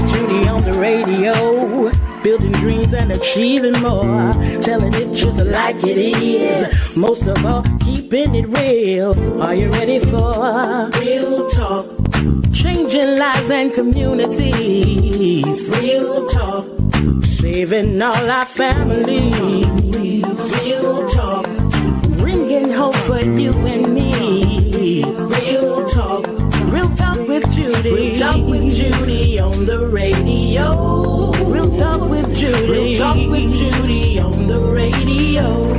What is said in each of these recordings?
Judy on the radio, building dreams and achieving more, telling it just like it is. Most of all, keeping it real. Are you ready for real talk? Changing lives and communities. Real talk. Saving all our families. Real talk. Bringing hope for you and me. Real talk. Real talk with Judy. Real talk with Judy on the radio. Real talk with Judy. Real talk with Judy on the radio.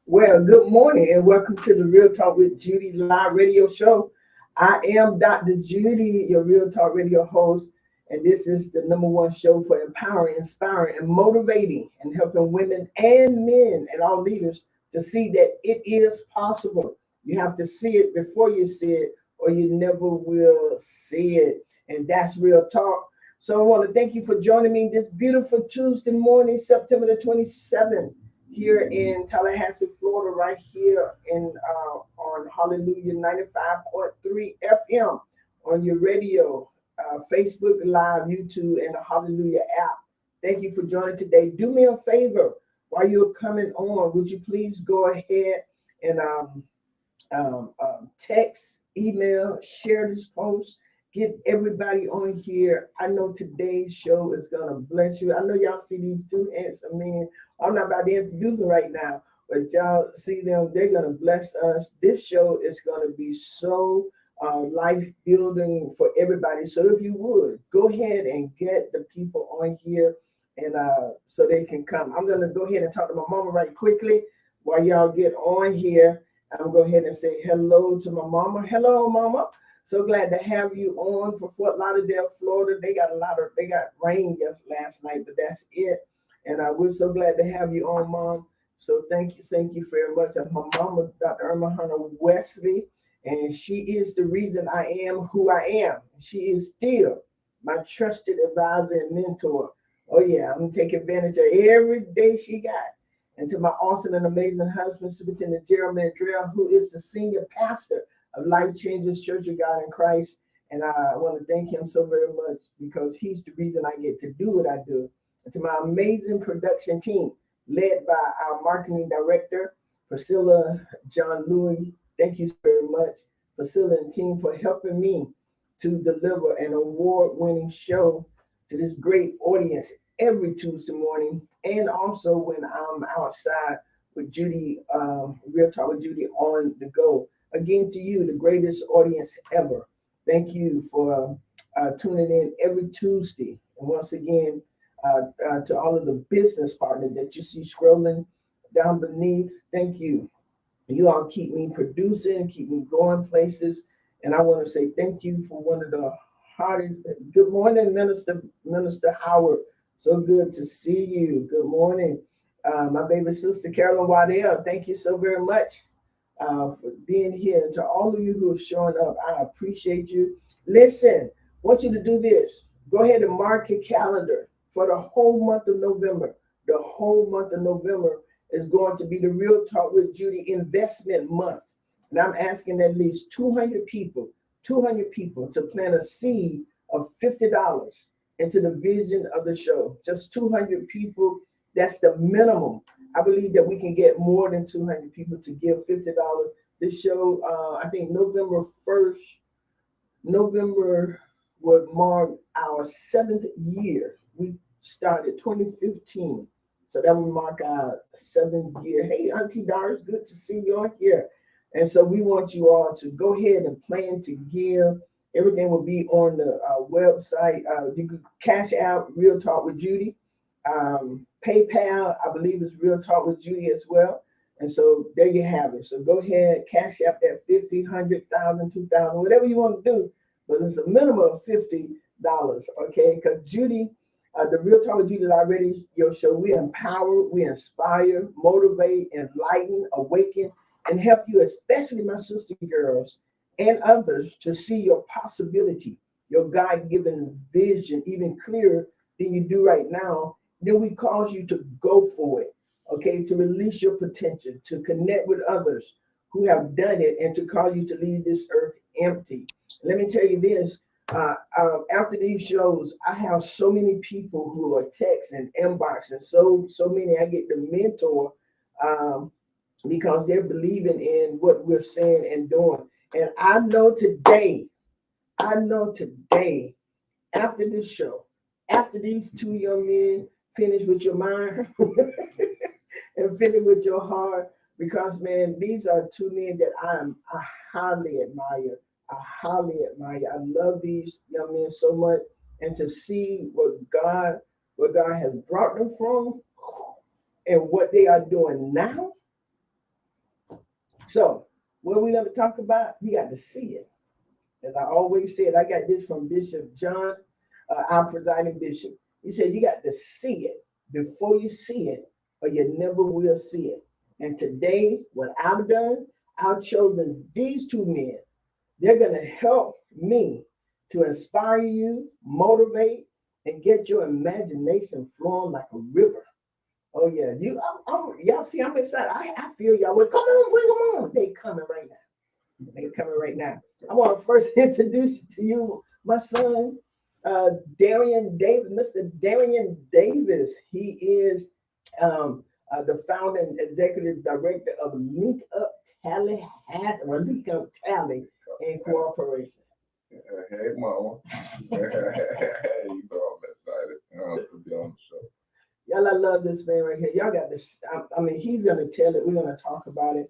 Well, good morning and welcome to the Real Talk with Judy live radio show. I am Dr. Judy, your Real Talk radio host, and this is the #1 show for empowering, inspiring, and motivating and helping women and men and all leaders to see that it is possible. You have to see it before you see it, or you never will see it. And that's Real Talk. So I want to thank you for joining me this beautiful Tuesday morning, September the 27th. Here in Tallahassee, Florida, right here in on Hallelujah 95.3 FM on your radio, Facebook Live, YouTube, and the Hallelujah app. Thank you for joining today. Do me a favor while you're coming on. Would you please go ahead and text, email, share this post, get everybody on here. I know today's show is going to bless you. I know y'all see these two handsome men. I'm not about to introduce them right now, but y'all see them. They're going to bless us. This show is going to be so life-building for everybody. So if you would, go ahead and get the people on here and so they can come. I'm going to go ahead and talk to my mama right quickly while y'all get on here. I'm going to go ahead and say hello to my mama. Hello, mama. So glad to have you on for Fort Lauderdale, Florida. They got rain last night, but that's it. And we're so glad to have you on, Mom. So thank you very much. And my mama, Dr. Irma Hunter Wesley, and she is the reason I am who I am. She is still my trusted advisor and mentor. Oh yeah, I'm gonna take advantage of every day she got. And to my awesome and amazing husband, Superintendent Jeremy Mandrell, who is the senior pastor of Life Changers Church of God in Christ. And I want to thank him so very much because he's the reason I get to do what I do. And to my amazing production team, led by our marketing director, Priscilla John Louis. Thank you very much, Priscilla and team, for helping me to deliver an award-winning show to this great audience every Tuesday morning. And also when I'm outside with Judy, Real Talk with Judy on the go. Again, to you, the greatest audience ever. Thank you for tuning in every Tuesday. And once again, to all of the business partners that you see scrolling down beneath, thank you. You all keep me producing, keep me going places. And I want to say thank you for one of the hardest. Good morning, Minister Howard. So good to see you. Good morning. My baby sister, Carolyn Waddell, thank you so very much for being here. To all of you who have shown up, I appreciate you. Listen, I want you to do this. Go ahead and mark your calendar for the whole month of November. The whole month of November is going to be the Real Talk with Judy Investment Month. And I'm asking at least 200 people to plant a seed of $50 into the vision of the show. Just 200 people, that's the minimum. I believe that we can get more than 200 people to give $50. This show, I think November 1st, November would mark our 7th year. We started 2015. So that would mark our 7th year. Hey, Auntie Doris, good to see you on here. And so we want you all to go ahead and plan to give. Everything will be on the website. You can cash out Real Talk with Judy. PayPal, I believe, is Real Talk with Judy as well. And so there you have it. So go ahead, cash out that 50, 100,000, 2,000, whatever you want to do. But it's a minimum of $50, okay? Because Judy, the Real Talk with Judy live radio show, we empower, we inspire, motivate, enlighten, awaken, and help you, especially my sister girls and others, to see your possibility, your God-given vision even clearer than you do right now. Then we cause you to go for it, okay, to release your potential, to connect with others who have done it and to call you to leave this earth empty. Let me tell you this. After these shows, I have so many people who are texting, inboxing, so many I get to mentor because they're believing in what we're saying and doing. And I know today, after this show, after these two young men finish with your mind and finish with your heart, because man, these are two men that I highly admire. I highly admire. I love these young men so much, and to see what God has brought them from, and what they are doing now. So, what we're going to talk about, you got to see it. As I always said, I got this from Bishop John, our presiding bishop. He said, you got to see it before you see it, or you never will see it. And today, what I've done, I've chosen these two men. They're going to help me to inspire you, motivate, and get your imagination flowing like a river. Oh yeah, y'all see, I'm excited. I feel y'all. Well, come on, bring them on. They coming right now. They coming right now. I want to first introduce to you my son, Darian Davis, Mr. Darian Davis. He is the founding executive director of Link Up Tally Link Up Tally Incorporation. Hey, Mama. You know I'm excited to be on the show. Y'all, I love this man right here. Y'all got this. I mean, he's going to tell it. We're going to talk about it.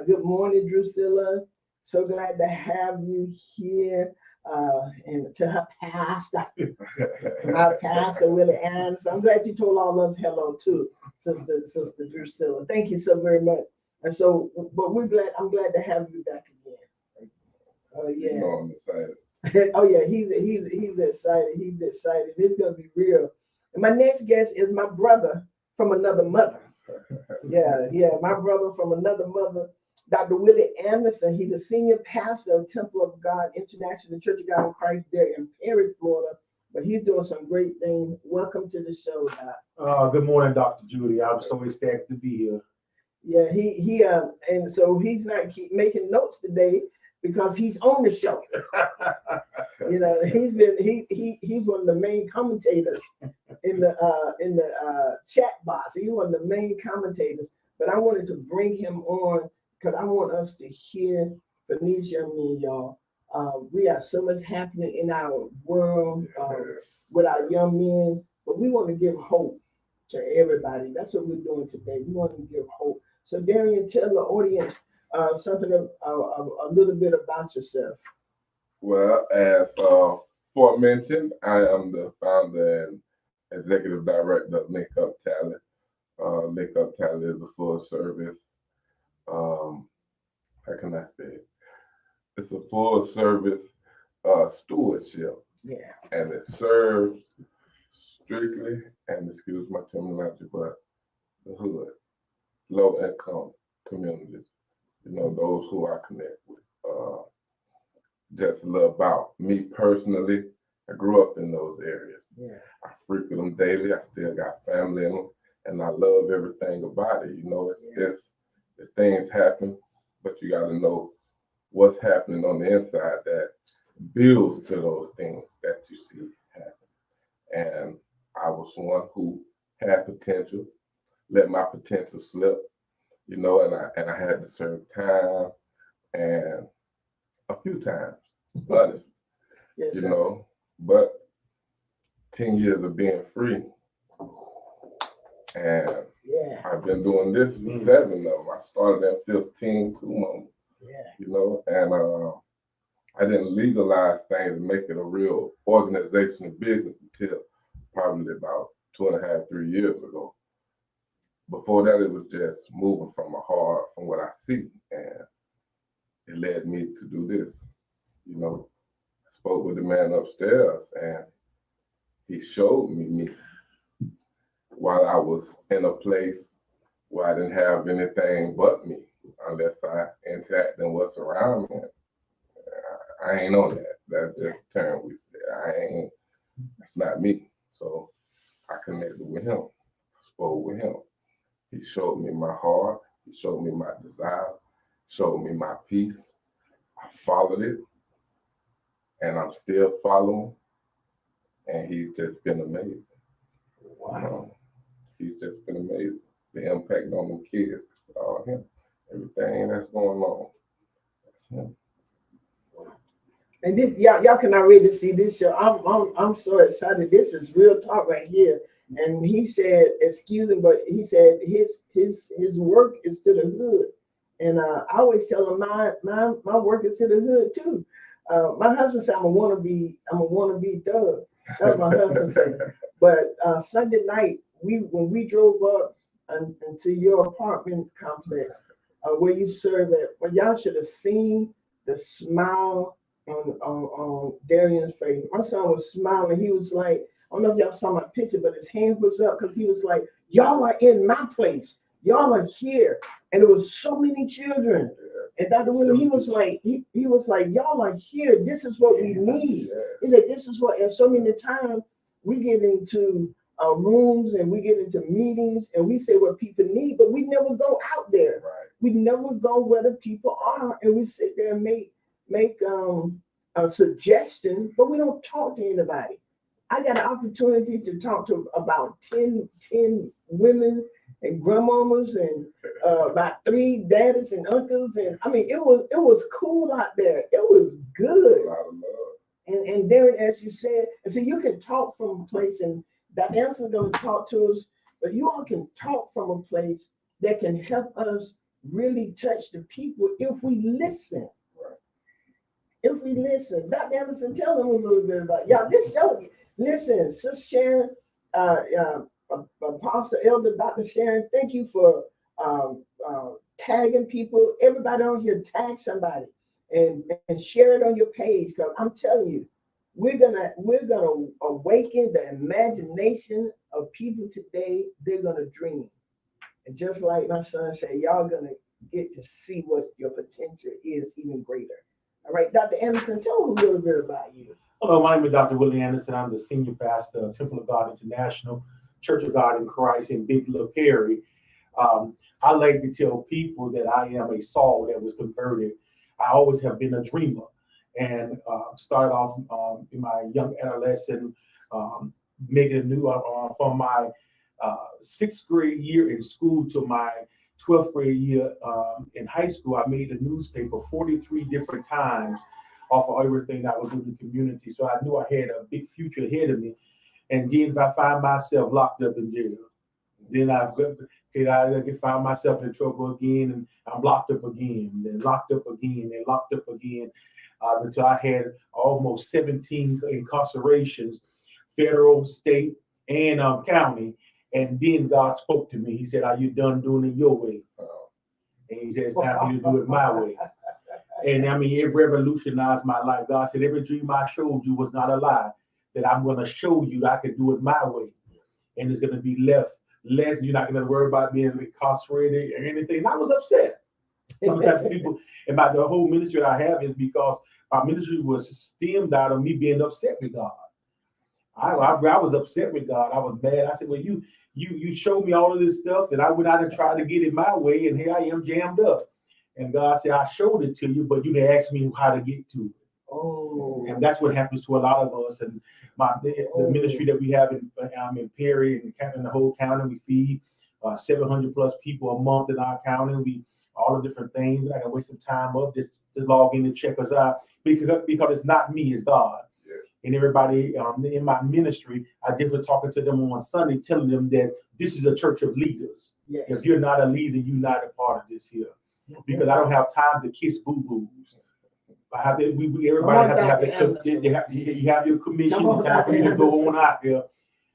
Good morning, Drusilla. So glad to have you here. And to her pastor, my pastor, Willie Adams. I'm glad you told all of us hello too, Sister Drusilla. Thank you so very much. And so, but I'm glad to have you back again. Oh yeah. You know I'm excited. Oh yeah, he's excited. He's excited. It's gonna be real. And my next guest is my brother from another mother. Yeah, my brother from another mother, Dr. Willie Anderson. He's the senior pastor of Temple of God International Church of God in Christ there in Perry, Florida. But he's doing some great things. Welcome to the show, Doc. Good morning, Dr. Judy. I'm so ecstatic to be here. Yeah, and so he's not making notes today because he's on the show. You know, he's one of the main commentators in the chat box. He's one of the main commentators. But I wanted to bring him on because I want us to hear from these young men, y'all. We have so much happening in our world with our young men, but we want to give hope to everybody. That's what we're doing today. We want to give hope. So, Darian, tell the audience something a little bit about yourself. Well, as Fort mentioned, I am the founder and executive director of Link Up Tally. Link Up Tally is a full service. How can I say it? It's a full service stewardship. Yeah. And it serves strictly, and excuse my terminology, but the hood, low income communities, you know, those who I connect with. Just a little about me personally. I grew up in those areas. Yeah. I frequent them daily. I still got family in them, and I love everything about it. You know, it's things happen, but you got to know what's happening on the inside that builds to those things that you see happen. And I was one who had potential, let my potential slip, you know, and I had to serve time and a few times, honestly, Yes, you sir. know, but 10 years of being free. And Yeah. I've been doing this for 7 of them. I started at 15, 2 months, Yeah. you know, and I didn't legalize things and make it a real organizational business until probably about 2.5, 3 years ago. Before that, it was just moving from my heart, from what I see, and it led me to do this. You know, I spoke with the man upstairs, and he showed me while I was in a place where I didn't have anything but me, unless I interact in what's around me. I ain't on that. That's just a term we say. That's not me. So I connected with him, spoke with him. He showed me my heart. He showed me my desires, showed me my peace. I followed it, and I'm still following. And he's just been amazing. Wow. He's just been amazing. The impact on them kids, it's all him. Everything that's going on, that's him. And this, y'all cannot wait to see this show. I'm so excited. This is real talk right here. And he said, excuse him, but he said his work is to the hood. And I always tell him my work is to the hood too. My husband said I'm a wannabe thug. That's what my husband said. But Sunday night, when we drove up into your apartment complex where you serve at, well, y'all should have seen the smile on Darian's face. My son was smiling. He was like, I don't know if y'all saw my picture, but his hand was up because he was like, y'all are in my place. Y'all are here. And it was so many children. And Dr. William, he was like, y'all are here. This is what we need. He said, this is what, and so many times we get into rooms and we get into meetings and we say what people need, but we never go out there. Right. We never go where the people are, and we sit there and make a suggestion, but we don't talk to anybody. I got an opportunity to talk to about 10 women and grandmamas and about 3 daddies and uncles. And I mean, it was cool out there. It was good. A lot of love. And then, as you said, and so you can talk from a place, and Dr. Anderson is going to talk to us, but you all can talk from a place that can help us really touch the people if we listen. If we listen. Dr. Anderson, tell them a little bit about y'all. This show, listen, Sister Sharon, Apostle Elder Dr. Sharon, thank you for tagging people. Everybody on here, tag somebody and share it on your page, because I'm telling you, we're gonna awaken the imagination of people today. They're gonna dream. And just like my son said, y'all gonna get to see what your potential is even greater. All right, Dr. Anderson, tell them a little bit about you. Hello, my name is Dr. Willie Anderson. I'm the senior pastor of Temple of God International, Church of God in Christ in Big Little Perry. I like to tell people that I am a Saul that was converted. I always have been a dreamer, and started off in my young adolescent, making a new from my 6th grade year in school to my 12th grade year in high school. I made the newspaper 43 different times off of everything I was doing in the community. So I knew I had a big future ahead of me. And then if I find myself locked up in jail, then I can find myself in trouble again, and I'm locked up again, then locked up again, and locked up again, until I had almost 17 incarcerations, federal, state, and county. And then God spoke to me. He said, are you done doing it your way? And he said, it's time for you to do it my way. And I mean, it revolutionized my life. God said, every dream I showed you was not a lie, that I'm going to show you that I can do it my way. And it's going to be less. You're not going to worry about being incarcerated or anything. And I was upset. Sometimes people, and by the whole ministry I have is because my ministry was stemmed out of me being upset with God. I was upset with God. I was mad. I said, well, you showed me all of this stuff that I went out and tried to get it my way, and here I am jammed up. And God said, I showed it to you, but you didn't ask me how to get to it. Oh. And that's what happens to a lot of us. And the ministry that we have in Perry and in the whole county, we feed 700 plus people a month in our county. We all the different things. I can waste some time up, just log in and check us out because it's not me, it's God. And everybody in my ministry, I just was talking to them on Sunday, telling them that this is a church of leaders. Yes. If you're not a leader, you're not a part of this here. Because I don't have time to kiss boo-boos. I have to. Everybody have to have that. You have your commission. It's time for you to go on out there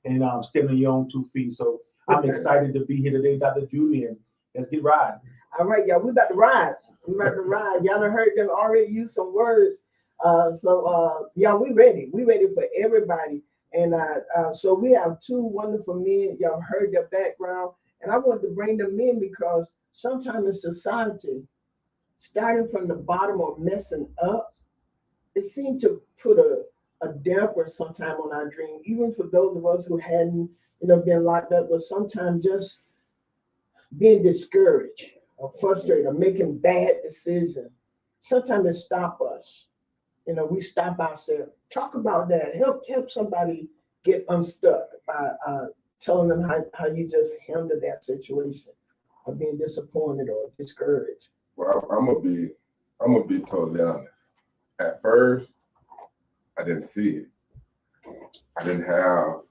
and stand on your own 2 feet. So I'm excited to be here today, Dr. Julie, and let's get riding. All right, y'all. We about to ride. Y'all done heard them already use some words. Y'all, we ready. We ready for everybody. And so we have 2 wonderful men. Y'all heard their background, and I wanted to bring them in because sometimes in society, starting from the bottom or messing up, it seemed to put a damper sometime on our dream, even for those of us who hadn't, been locked up, but sometimes just being discouraged. or frustrated or making bad decisions, sometimes it stop us. We stop ourselves. Talk about that. Help somebody get unstuck by telling them how you just handled that situation of being disappointed or discouraged. Well, I'm gonna be totally honest. At first, I didn't see it. I didn't have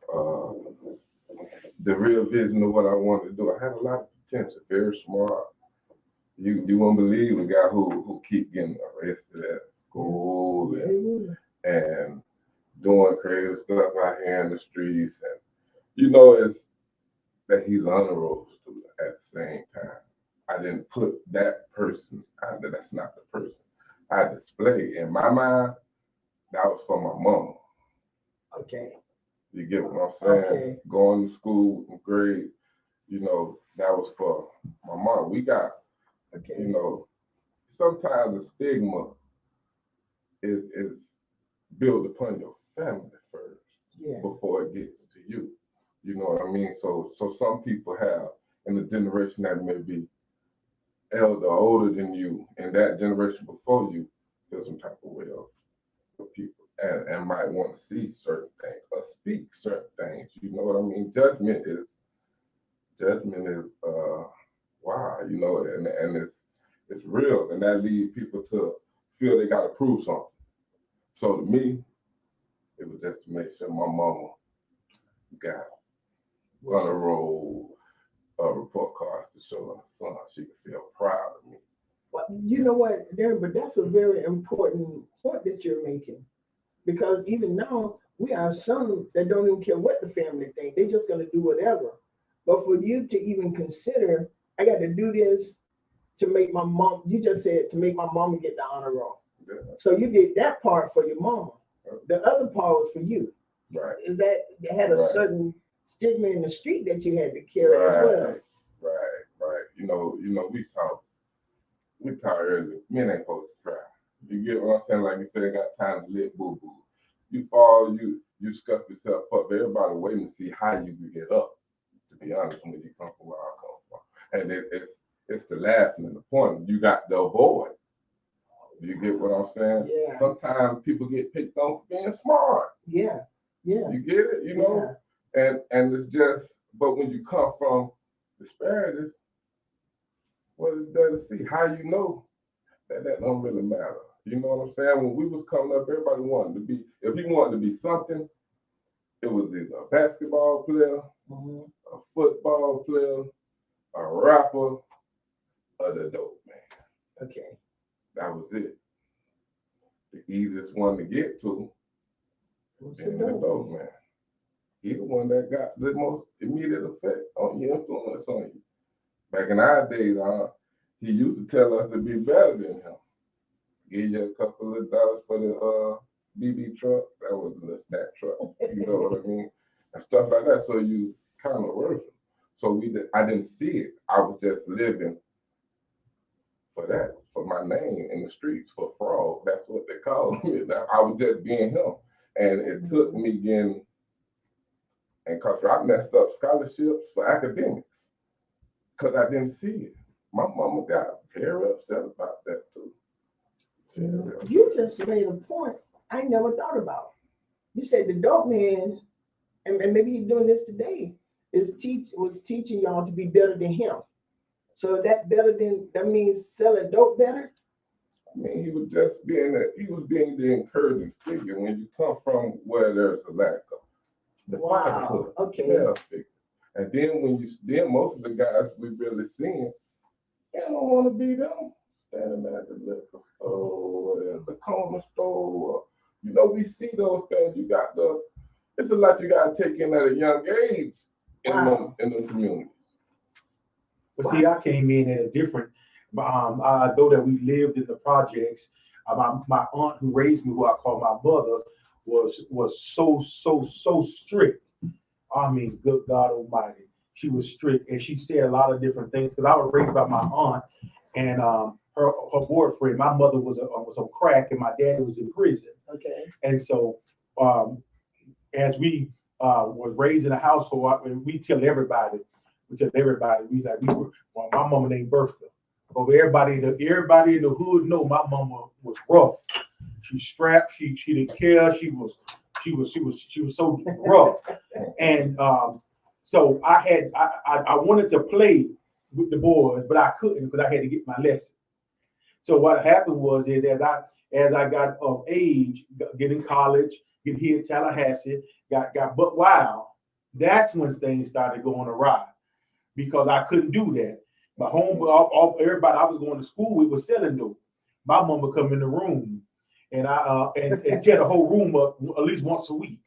the real vision of what I wanted to do. I had a lot of potential, very smart. You won't believe a guy who keep getting arrested at school and doing crazy stuff out here in the streets, and it's that he's an honor roll student at the same time. I didn't put that person out there. That's not the person. I displayed in my mind that was for my mama. Okay. You get what I'm saying? Okay. Going to school and grades, that was for my mom. We got, sometimes the stigma is built upon your family first before it gets to you. You know what I mean? So some people have in the generation that may be elder, older than you, and that generation before you feel some type of way of people and might want to see certain things or speak certain things. You know what I mean? Judgment is wow, and it's real, and that leads people to feel they gotta prove something. So to me, it was just to make sure my mama got on a roll report cards to show her son she could feel proud of me. But you know what, Darren, but that's a very important point that you're making. Because even now, we have some that don't even care what the family think. They're just gonna do whatever. But for you to even consider, I got to do this to make my mom, you just said to make my mama get the honor roll. Yeah. So you did that part for your mama. The other part was for you. Right. Is that they had a certain stigma in the street that you had to carry as well. Right. We talk earlier. Men ain't supposed to cry. You get what I'm saying? Like you said, got time to live boo boo. You fall, you scuff yourself up. Everybody waiting to see how you can get up. To be honest, when you come from where I come from, and it's the laughing and the point. You got to avoid. You get what I'm saying? Yeah. Sometimes people get picked on for being smart. Yeah. You get it, and it's just. But when you come from disparities, what is there to see? How you know that don't really matter? You know what I'm saying? When we was coming up, everybody wanted to be. If you wanted to be something, it was either a basketball player, a football player, a rapper, or the dope man. Okay. That was it. The easiest one to get to was the dope man. He the one that got the most immediate effect on your influence on you. Back in our days, he used to tell us to be better than him. Give you a couple of dollars for the BB truck. That was the snack truck. You know what I mean? And stuff like that. So you kind of worship. So I didn't see it. I was just living for that, for my name in the streets, for fraud. That's what they called me. I was just being him. And it took me getting, and because I messed up scholarships for academics because I didn't see it. My mama got very upset about that too. You just made a point I never thought about. You said the dope man, and maybe he's doing this today, was teaching y'all to be better than him. So that means selling dope better? I mean, he was being the encouraging figure when you come from where there's a lack of the fatherhood. Okay. Figure. And then most of the guys we really seen, they don't want to be them standing at the liquor store, the corner store. We see those things. It's a lot you got to take in at a young age in the community. But see, I came in at a different. Though that we lived in the projects, my aunt who raised me, who I call my mother, was so strict. I mean, good God Almighty, she was strict, and she said a lot of different things. Because I was raised by my aunt and her boyfriend. My mother was on crack, and my dad was in prison. Okay. And so, as we was raised in a household, we tell everybody. We like, my mama named Bertha. But everybody in the hood know my mama was rough. She strapped. She didn't care. She was so rough. And so I wanted to play with the boys, but I couldn't because I had to get my lesson. So what happened was as I got of age, get in college, get here in Tallahassee, got buck wild. That's when things started going awry because I couldn't do that. My home, everybody I was going to school with was selling dope. My mom would come in the room and and tear the whole room up at least once a week.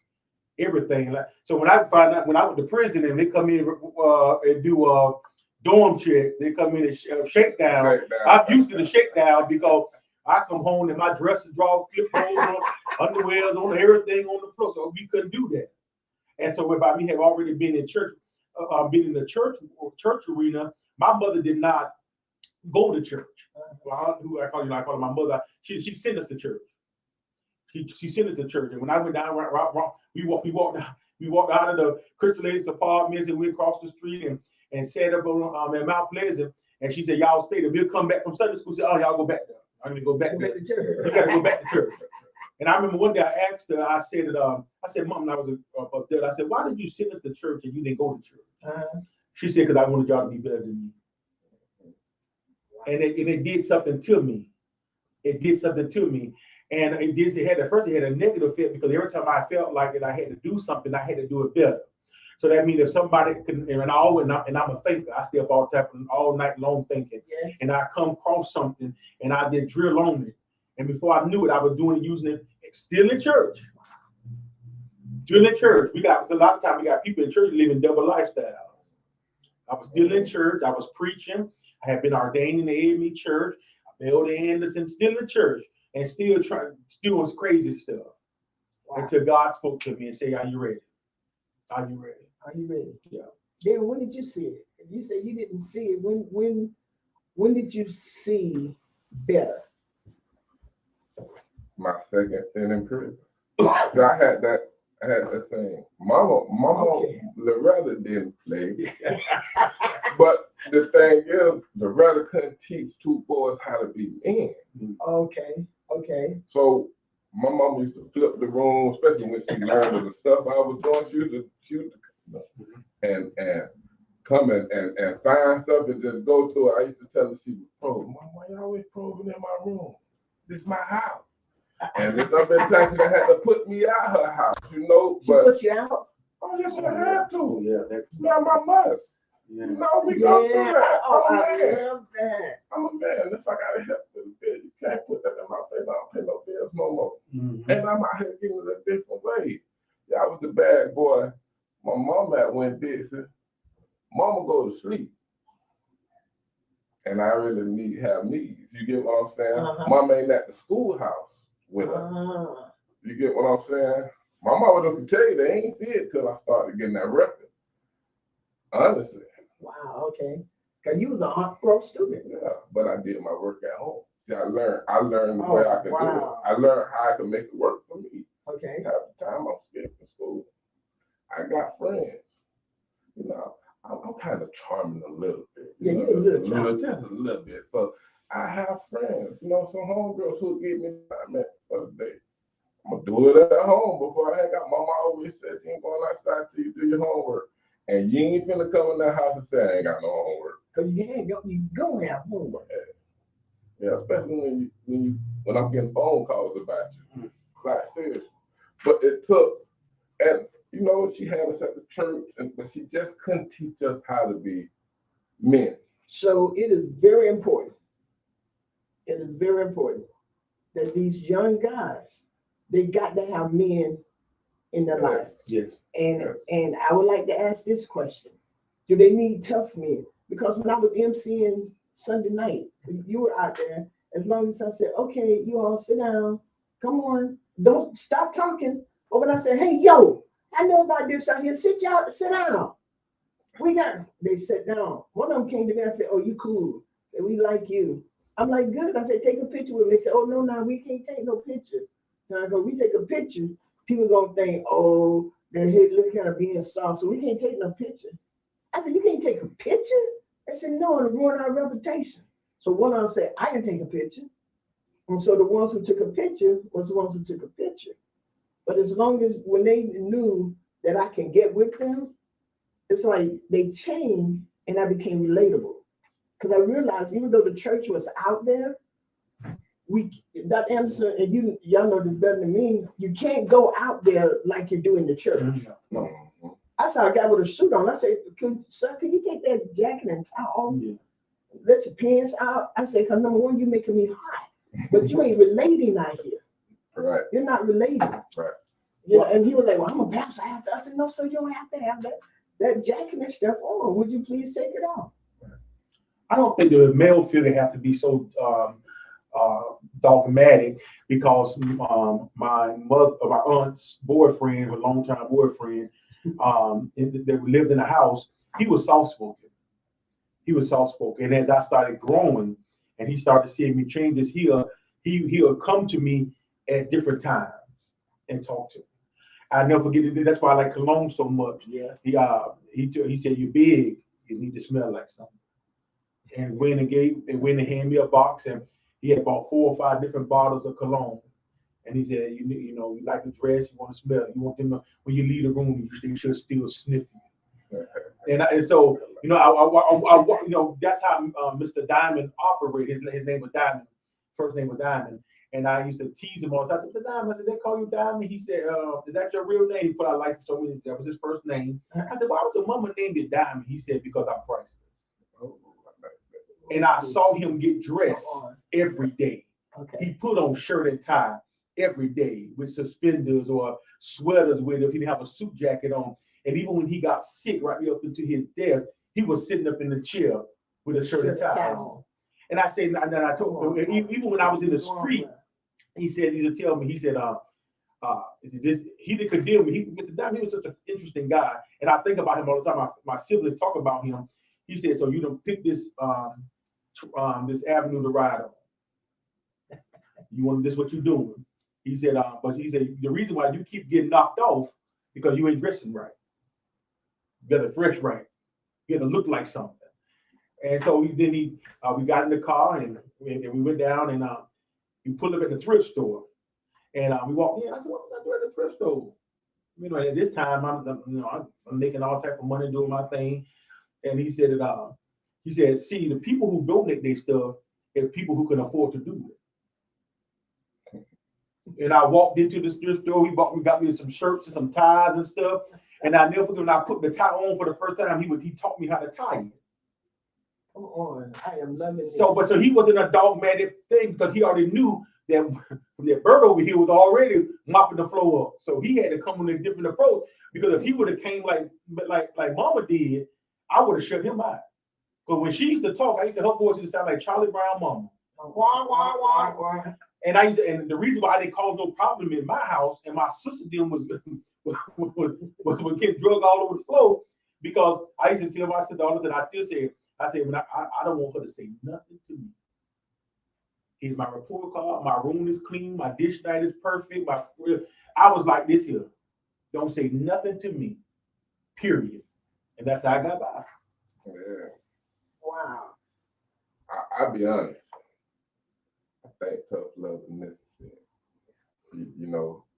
Everything like so. When I find out when I went to prison and they come in and do dorm check, they come in and shakedown. I'm used to the shakedown because I come home and my dresser drawer, flip on, underwears on, everything on the floor. So we couldn't do that. And so by me have already been in church, been in the church arena. My mother did not go to church. Well, who I call her my mother. She sent us to church. She sent us to church, and when I went down, we walked out of the Crystal Ladies apartments, and we across the street and sat up on at Mount Pleasant. And she said, "Y'all stay there. We'll come back from Sunday school." Said, "Oh, y'all go back there. I'm gonna go back to church. You gotta go back to church." And I remember one day I asked her. I said, "Mom," and I was up there. I said, "Why did you send us to church and you didn't go to church?" She said, "Because I wanted y'all to be better than me." And it did something to me. It did something to me. And it had a negative effect because every time I felt like that I had to do something, I had to do it better. So that means if somebody can, and I'm a thinker, I stay up all night long thinking. Yes. And I come across something and I did drill on it. And before I knew it, I was using it still in church. Still in church. A lot of times we got people in church living double lifestyles. I was still in church, I was preaching, I had been ordained in the AME church, Elder Anderson, still in church. And still doing crazy stuff. Wow. Until God spoke to me and said, "Are you ready? Are you ready? Are you ready?" Yeah. Then when did you see it? You said you didn't see it. When did you see better? My second stint in prison. So I had that saying. Mama, okay. Loretta didn't play. But the thing is, Loretta couldn't teach two boys how to be men. Okay. So my mom used to flip the room, especially when she learned of the stuff I was doing. She would and come and find stuff and just go through it. I used to tell her she was probing. "Mom, why you always probing in my room? This is my house." And there's not been times she had to put me out her house, She put you out? Oh, yes, I had to. Yeah, that's not my must. Yeah. No, we go through that. I love that. I'm a man. If I gotta help with a bill, you can't put that in my face. I don't pay no bills no more. Mm-hmm. And I'm out here getting it a different way. Yeah, I was the bad boy. My mom went Dixie. Mama go to sleep. And I really have needs. You get what I'm saying? Uh-huh. Mama ain't at the schoolhouse with us. You get what I'm saying? My mama can tell you they ain't see it till I started getting that record. Honestly. Wow, okay. Because you was an art pro student. Yeah, but I did my work at home. See, I learned the way I could do it. I learned how I could make it work for me. Okay. Half the time I'm skipping school. I got friends. You know, I'm kind of charming a little bit. Yeah, you're a little charming. Just a little bit. So I have friends, some homegirls who give me time the other day. I'm going to do it at home before I hang out. Mama always said, "You ain't going outside till you do your homework." And you ain't finna come in that house and say, "I ain't got no homework." Because you gonna have homework. Yeah, especially when I'm getting phone calls about you. Like, seriously. But it took, and she had us at the church, but she just couldn't teach us how to be men. So it is very important. It is very important that these young guys, they got to have men in their life. Yes. And I would like to ask this question. Do they need tough men? Because when I was emceeing Sunday night, you were out there, as long as I said, "Okay, you all sit down. Come on. Don't stop talking." But when I said, "Hey, yo, I know about this out here. Sit down. They sat down. One of them came to me and said, "Oh, you cool." I said, "We like you." I'm like, "Good." I said, "Take a picture with me." They said, "Oh, no, we can't take no picture." Because we take a picture, people gonna think, "Oh, their head look kind of being soft, so we can't take no picture." I said, "You can't take a picture?" They said, "No, it'll ruin our reputation." So one of them said, I can take a picture. And so the ones who took a picture was the ones who took a picture. But as long as when they knew that I can get with them, it's like they changed and I became relatable. Because I realized even though the church was out there, Dr. Anderson, and y'all know this better than me, you can't go out there like you do in the church. Mm-hmm. I saw a guy with a suit on. I said, sir, can you take that jacket and tie off? Let your pants out. I said, because number one, you're making me hot. But you ain't relating out here. Right. You're not relating. Right. You know, and he was like, well, I'm a pastor. I said, no, sir, you don't have to have that jacket and stuff on. Would you please take it off? I don't think the male figure have to be so dogmatic, because my aunt's boyfriend, her longtime boyfriend, that lived in the house, he was soft spoken. And as I started growing and he started seeing me changes, he'll come to me at different times and talk to me. I never forget it. That's why I like cologne so much. Yeah. He said, you're big, you need to smell like something. And went and handed me a box, and he had bought 4 or 5 different bottles of cologne. And he said, you like to dress, you want to smell, you want them to, when you leave the room, they should still sniff you. And so, that's how Mr. Diamond operated. His name was Diamond. First name was Diamond. And I used to tease him all the time. I said, Mr. Diamond, I said, they call you Diamond? He said, is that your real name? He put out license on me. That was his first name. I said, why would your mama name you Diamond? He said, because I'm priceless. And I saw him get dressed every day. Okay. He put on shirt and tie every day with suspenders or sweaters with, if he didn't have a suit jacket on. And even when he got sick right up into his death, he was sitting up in the chair with a shirt and tie on. And I said, and I told him, even when I was in the street, he said, he would tell me, he said, he didn't condemn me. Mr. Diamond, he was such an interesting guy. And I think about him all the time. My siblings talk about him. He said, so you don't pick this avenue to ride on. You want this? What you doing? He said, but he said the reason why you keep getting knocked off because you ain't dressing right. You got to dress right. You got to look like something. And so we got in the car and we went down and we pulled up at the thrift store and we walked in. I said, what was I doing at the thrift store? At this time I'm making all type of money doing my thing. And he said see, the people who donate their stuff are people who can afford to do it. And I walked into the thrift store. He got me some shirts and some ties and stuff. And I never forget when I put the tie on for the first time, he taught me how to tie it. Come on, I am loving it. So he wasn't a dogmatic thing because he already knew that Bert over here was already mopping the floor up. So he had to come with a different approach, because if he would have came like Mama did, I would have shut him out. But when she used to talk, her voice used to sound like Charlie Brown Mama. Wah, wah, wah, wah. And and the reason why they caused no problem in my house and my sister them was getting drug all over the floor, because I used to tell my sister all the time, I said, when I don't want her to say nothing to me. Here's my report card. My room is clean. My dish night is perfect. I was like this here. Don't say nothing to me. Period. And that's how I got by. Yeah. Wow. I'll be honest. I think tough love is necessary.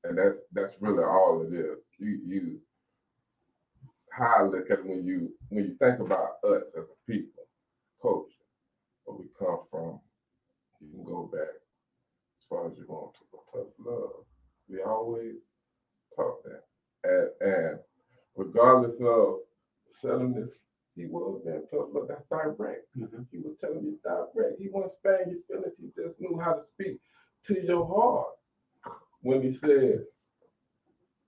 And that's really all it is. You how I look at it when you think about us as a people, culture, where we come from, you can go back as far as you want to. But tough love, we always talk that. And regardless of settleness, he was being tough love. That's direct. Mm-hmm. He was telling you direct. He wasn't sparing your feelings. He just knew how to speak to your heart. When he said,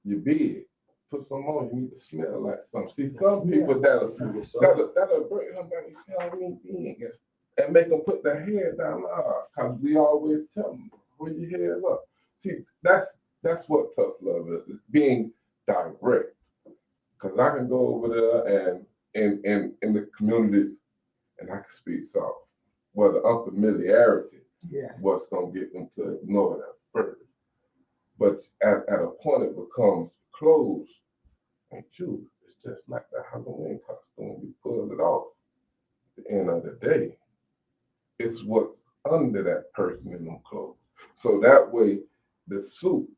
you're big, put some on, you need to smell like something. See, some people that'll bring him back and tell me being and make them put their head down, because we always tell them, where your head up. See, that's what tough love is. It's being direct. Because I can go over there and in the communities and I can speak soft. Well, the unfamiliarity, what's going to get them to ignore that first. But at a point it becomes closed and truth. It's just like the Halloween costume. We pull it off at the end of the day. It's what's under that person in them clothes. So that way, the suit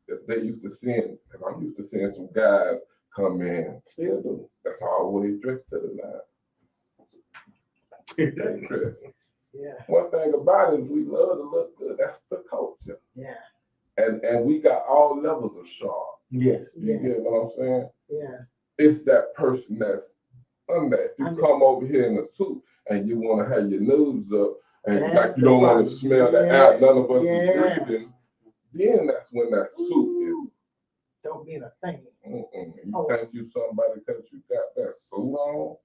that they used to seeing, and I'm used to seeing some guys come in, still do. That's always dressed to the nine. They dress. Yeah. One thing about it is we love to look good. That's the culture. Yeah. And we got all levels of sharp. Yes. You get what I'm saying? Yeah. It's that person that's under. If you come over here in a suit and you want to have your nose up and That's like you don't want to smell the air, none of us is Yeah. breathing, then that's when that suit is. Don't mean a thing. You think you somebody because you got that suit on?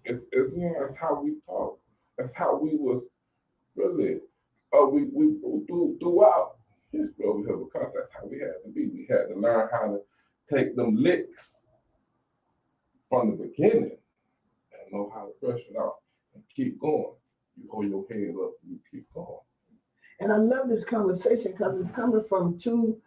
That's how we talk. That's how we was really. We throughout history over here because that's how we had to be. We had to learn how to take them licks from the beginning and know how to brush it off and keep going. You hold your head up and you keep going. And I love this conversation because it's coming from two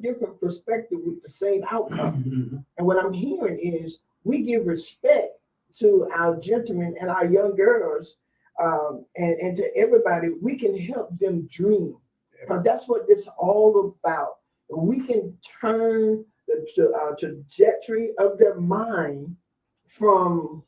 different perspectives with the same outcome. And what I'm hearing is we give respect to our gentlemen and our young girls, and to everybody. We can help them dream, because that's what it's all about. We can turn the trajectory of their mind from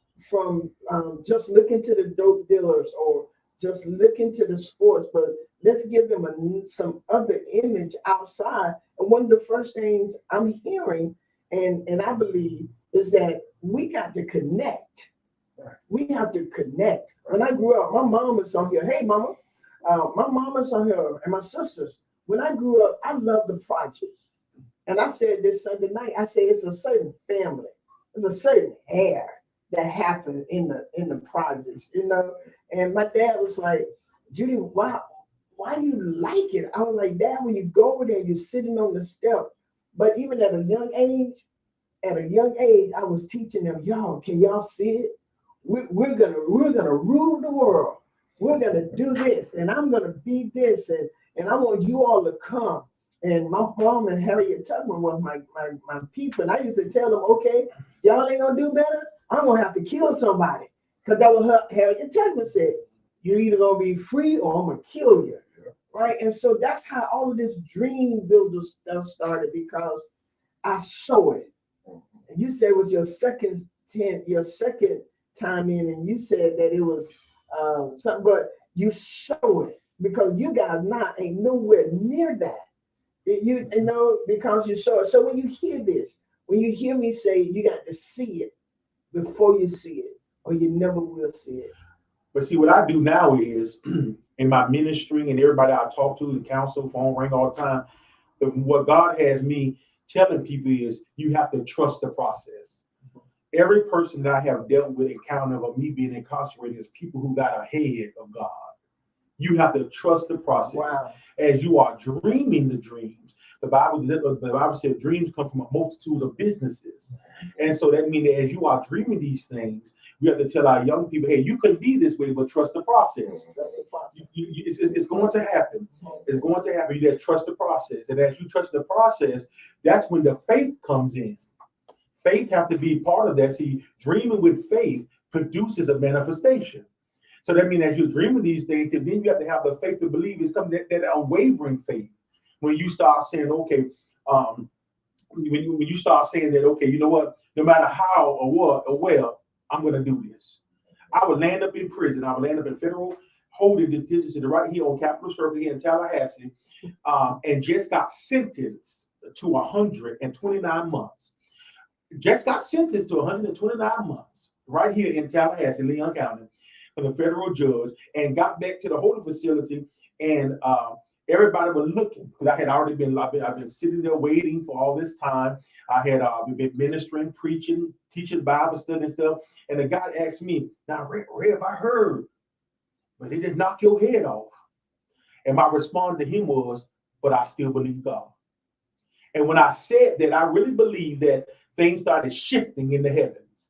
just looking to the dope dealers or just looking to the sports, but let's give them some other image outside. And one of the first things I'm hearing, and I believe, is that we got to connect. We have to connect. When I grew up, my mom was on here. Hey, mama. My mama's on here and my sisters. When I grew up, I loved the projects. And I said this Sunday night, I said it's a certain family. There's a certain air that happened in the projects, you know. And my dad was like, Judy, why do you like it? I was like, Dad, when you go over there, you're sitting on the step. But even at a young age, I was teaching them, y'all, can y'all see it? We're gonna rule the world. We're gonna do this, and I'm gonna be this, and I want you all to come. And my mom and Harriet Tubman was my people. And I used to tell them, okay, y'all ain't gonna do better. I'm gonna have to kill somebody. Because that was her, Harriet Tubman said, you're either gonna be free or I'm gonna kill you. Right? And so that's how all of this dream builder stuff started, because I saw it. And you said with your second time in, and you said that it was something, but you saw it because you guys now ain't nowhere near that. You know, because you saw it. So when you hear this, when you hear me say you got to see it before you see it, or you never will see it. But see, what I do now is in my ministry and everybody I talk to and counsel, phone ring all the time, what God has me telling people is you have to trust the process. Every person that I have dealt with, encounter of me being incarcerated, is people who got ahead of God. You have to trust the process. Wow. As you are dreaming the dreams, the Bible said dreams come from a multitude of businesses. And so that means that as you are dreaming these things, we have to tell our young people, hey, you couldn't be this way, but trust the process. Trust the process. It's going to happen. It's going to happen. You just trust the process. And as you trust the process, that's when the faith comes in. Faith have to be part of that. See, dreaming with faith produces a manifestation. So that means as you're dreaming these things, and then you have to have the faith to believe. It's coming that unwavering faith. When you start saying, okay, when you start saying that, okay, you know what, no matter how or what or where, I'm going to do this. I would land up in prison. I would land up in federal holding detention right here on Capitol Circle here in Tallahassee, and just got sentenced to 129 months. Just got sentenced to 129 months right here in Tallahassee, Leon County, from the federal judge, and got back to the holding facility, and everybody was looking, because I had already I've been sitting there waiting for all this time. I had been ministering, preaching, teaching Bible study and stuff, and the guy asked me, now, Rev, I heard, but they just knock your head off. And my response to him was, but I still believe God. And when I said that, I really believe that things started shifting in the heavens.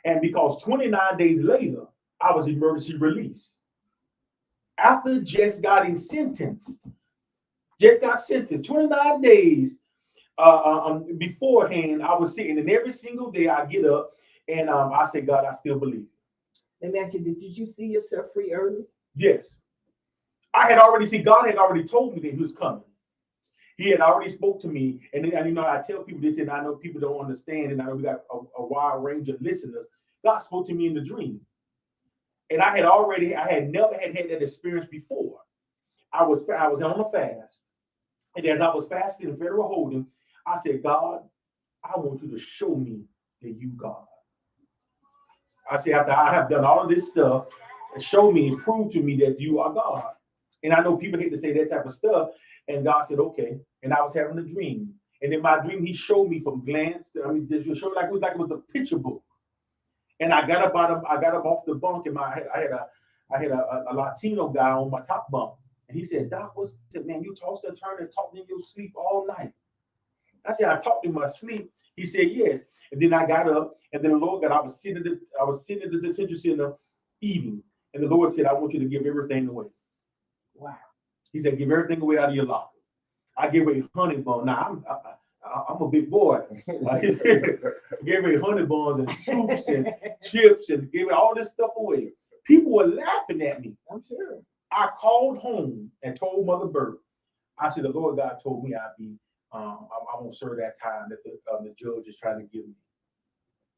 And because 29 days later, I was emergency released. After just got sentenced, 29 days beforehand, I was sitting, and every single day I get up And I said, God, I still believe. Let me ask you, did you see yourself free early? Yes. I had already seen, God had already told me that he was coming. He had already spoke to me. And then, you know, I tell people this, and I know people don't understand, and I know we got a wide range of listeners. God spoke to me in the dream. And I had never had that experience before. I was on a fast. And as I was fasting in federal holding, I said, God, I want you to show me that you God. I said, after I have done all of this stuff, show me and prove to me that you are God. And I know people hate to say that type of stuff. And God said, okay. And I was having a dream. And in my dream, he showed me from glance. Just showed like it was a picture book. And I got up off the bunk, and I had a Latino guy on my top bunk. And he said, Doc, what's it, man? You tossed and turned and talked in your sleep all night. I said, I talked in my sleep. He said, yes. And then I got up, and then the Lord I was sitting at the detention center eating. And the Lord said, I want you to give everything away. Wow. He said, give everything away out of your locker. I gave away honey buns. Now I'm a big boy. I gave away honey buns and soups and chips and gave all this stuff away. People were laughing at me. I'm sure. I called home and told Mother Bert. I said, the Lord God told me I won't serve that time that the judge is trying to give me.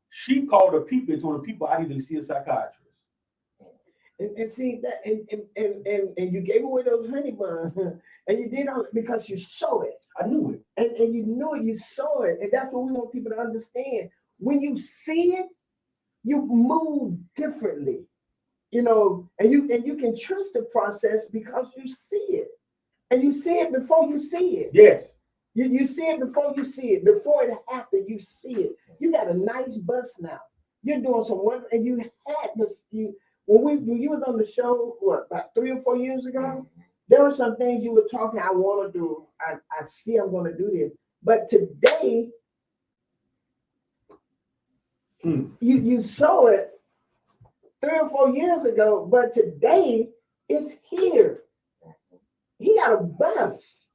She called the people and told the people I need to see a psychiatrist. And see that, and you gave away those honey buns, and you did all because you saw it. I knew it. And you knew it, you saw it. And that's what we want people to understand. When you see it, you move differently. You know, and you can trust the process because you see it. And you see it before you see it. Yes. You see it before you see it. Before it happened, you see it. You got a nice bus now. You're doing some work, and you had this. When you was on the show, what, about 3 or 4 years ago, there were some things you were talking, I want to do. I see I'm going to do this. But today, you saw it 3 or 4 years ago, but today it's here. He got a bus.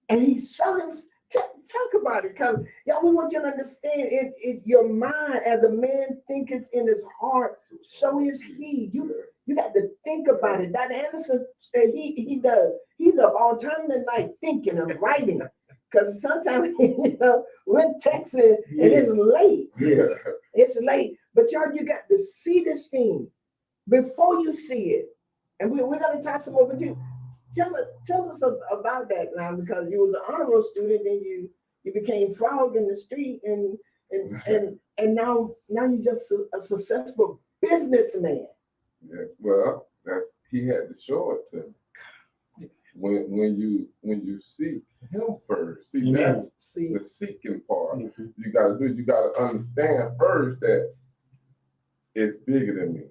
And he saw him. Talk about it, because y'all, we want you to understand it. Your mind, as a man thinketh in his heart, so is he. You got to think about it. Dr. Anderson said he does. He's up all time of the night thinking and writing, because sometimes we're texting and it's late. Yes. It's late. But y'all, you got to see this thing before you see it. And we're going to talk some more with you. Tell us about that now, because you was an honor roll student, and you became frog in the street, and now you're just a successful businessman. Yeah, well, he had to show it to me. When you seek him first, see, that's the seeking part. Mm-hmm. You got to understand first that it's bigger than me,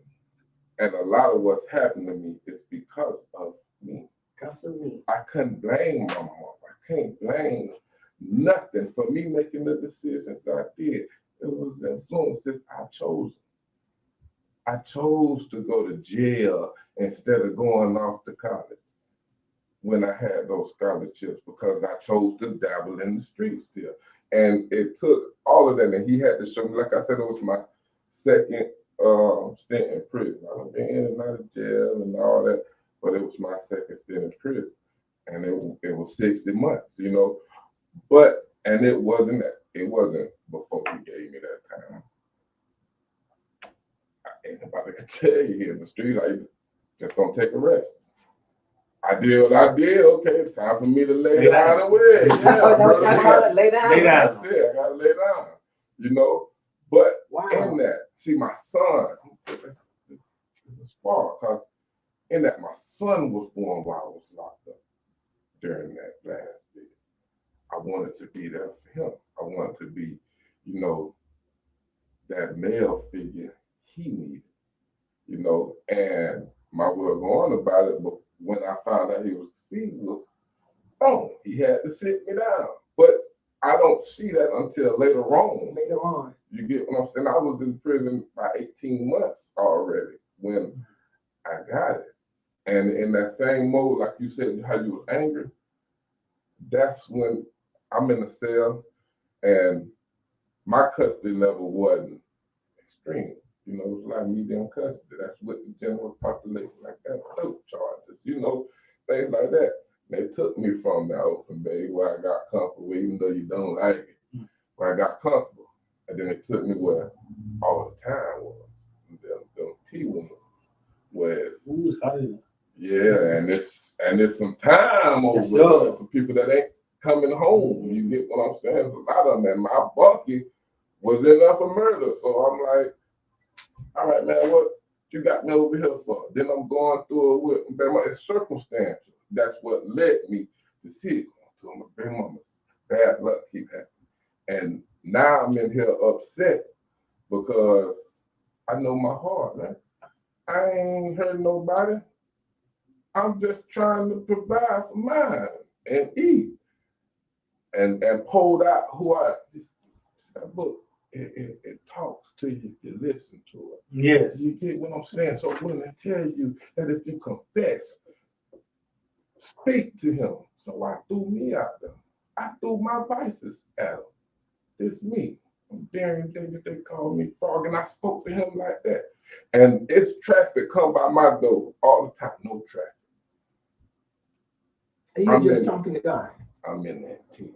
and a lot of what's happened to me is because of me. I couldn't blame my mom. I can't blame nothing for me making the decisions I did. It was influences I chose. I chose to go to jail instead of going off to college when I had those scholarships, because I chose to dabble in the streets still. And it took all of that, and he had to show me, like I said, it was my second stint in prison. I've been in and out of jail and all that, but it was my second stint in prison. And it was 60 months, and it wasn't before he gave me that time. Ain't nobody can tell you here in the street, like, just gonna take a rest. I did what I did. Okay, it's time for me to lay down and wait. Yeah, lay down. That's it. I gotta lay down. But in that, see, my son, it's a spark, because in that, my son was born while I was locked up during that last year. I wanted to be there for him. I wanted to be, that male figure he needed, and my way of going about it, but when I found out he was deceased, he had to sit me down. But I don't see that until later on. You get what I'm saying? I was in prison by 18 months already when I got it. And in that same mode, like you said, how you were angry, that's when I'm in the cell, and my custody level wasn't extreme. You know, it's like medium custody. That's what the general population like that dope charges. You know, things like that. They took me from that open bay where I got comfortable, even though you don't like it, where I got comfortable. And then they took me where all the time was. Them T-wings. Where yeah, and it's some time over there for people that ain't coming home. You get what I'm saying? There's a lot of them. And my bunkie was in there for murder. So I'm like, all right, man, what you got me over here for? Then I'm going through it with it's circumstantial. That's what led me to see it going through. My baby mama's bad luck keep happening. And now I'm in here upset because I know my heart, man. I ain't hurt nobody. I'm just trying to provide for mine and eat. And pulled out who that book, it talks to you if you listen to it. Yes. You get what I'm saying? So when I tell you that if you confess, speak to him. So I threw me out there. I threw my vices at him. It's me. I'm Darian David, they call me Frog, and I spoke to him like that. And it's traffic come by my door all the time, no traffic. And you're just talking to God. I'm in that team.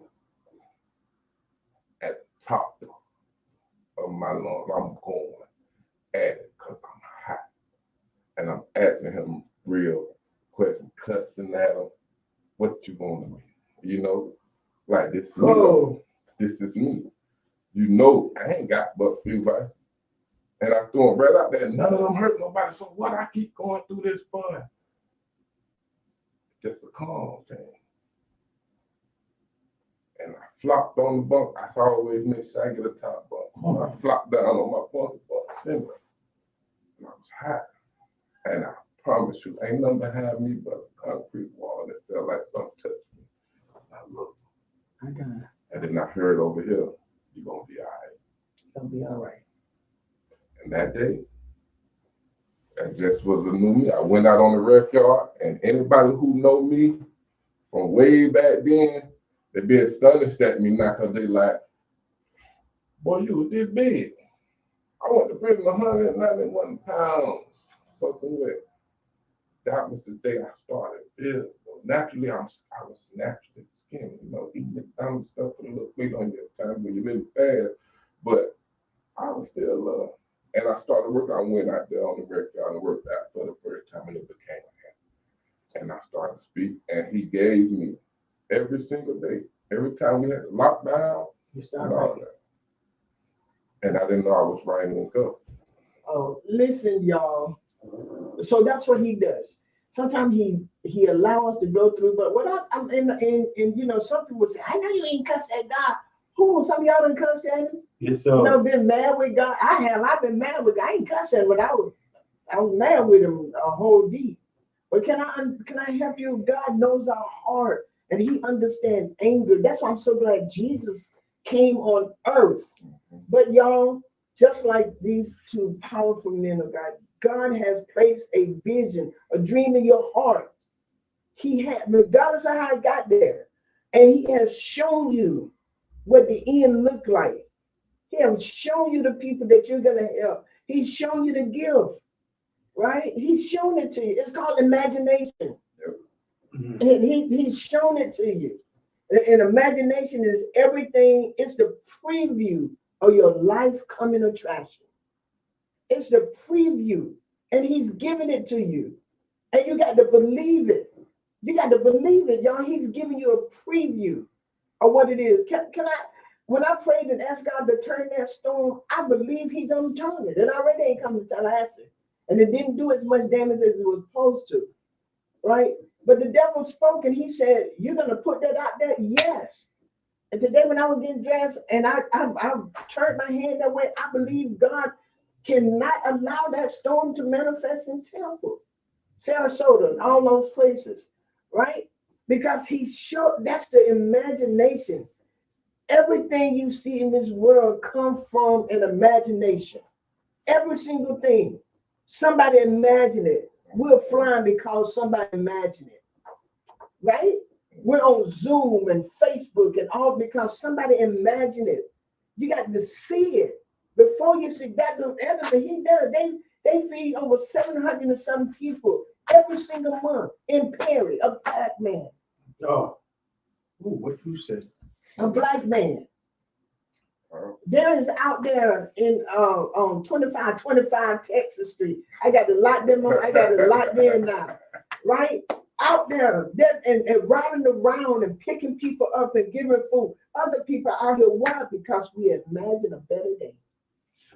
At the top of my lungs, I'm going at it because I'm hot. And I'm asking him real questions, cussing at him, what you want to be? You know, like this. Oh. This is me. You know, I ain't got but a few vices. And I threw them right out there. None of them hurt nobody. So what I keep going through this fun? Just a calm thing. And I flopped on the bunk. I always make sure I get a top bunk. I flopped down on my bunk center. And I was hot. And I promise you, ain't nothing behind me but a concrete wall. And it felt like something touched me. I looked. I got it. And then I heard over here, you're going to be all right. You're going to be all right. And that day, that just was a new me. I went out on the rec yard, and anybody who know me from way back then, they be astonished at me now because they like, boy, you was this big. I went to prison 191 pounds, soaking wet. That was the day I started. Naturally, I was naturally skinny, you know, eating McDonald's stuff with a little weight on your time when you live fast. But I was still and I started working. I went out there on the rec yard and worked out for the first time, and it became a habit. And I started to speak, and he gave me every single day. Every time we had to lock down, you started writing. And I didn't know I was writing in cup. Oh, listen, y'all. So that's what he does. Sometimes he allows us to go through, but what I'm in, you know, some people say, I know you ain't cussed at God. Who? Some of y'all done cussed at him? Yes, sir. You know, been mad with God. I have. I've been mad with God. I ain't cussed at him, but I was mad with him a whole deep. But can I help you? God knows our heart, and he understands anger. That's why I'm so glad Jesus came on earth. But y'all, just like these two powerful men of God, God has placed a vision, a dream in your heart. He had, regardless of how it got there, and he has shown you what the end looked like. He has shown you the people that you're going to help. He's shown you the gift, right? He's shown it to you. It's called imagination. Mm-hmm. And he's shown it to you. And imagination is everything. It's the preview of your life coming attraction. It's the preview. And he's giving it to you. And you got to believe it. You got to believe it, y'all. He's giving you a preview of what it is. Can I, when I prayed and asked God to turn that storm, I believe he's going to turn it. It already ain't come to Tallahassee. And it didn't do as much damage as it was supposed to. Right? But the devil spoke and he said, you're going to put that out there? Yes. And today when I was getting dressed and I turned my hand that way, I believe God cannot allow that storm to manifest in Temple, Sarasota, and all those places, right? Because he showed, that's the imagination. Everything you see in this world comes from an imagination. Every single thing. Somebody imagined it. We're flying because somebody imagined it, right? We're on Zoom and Facebook and all because somebody imagined it. You got to see it. Before you see that little editor, he does. They feed over 700 and some people every single month in Perry, a black man. Oh, ooh, what you said? A black man. There is out there in on 2525 Texas Street. I got to lock them up. I got to lock them now. Right? Out there and riding around and picking people up and giving food. Other people out here, why? Because we imagine a better day.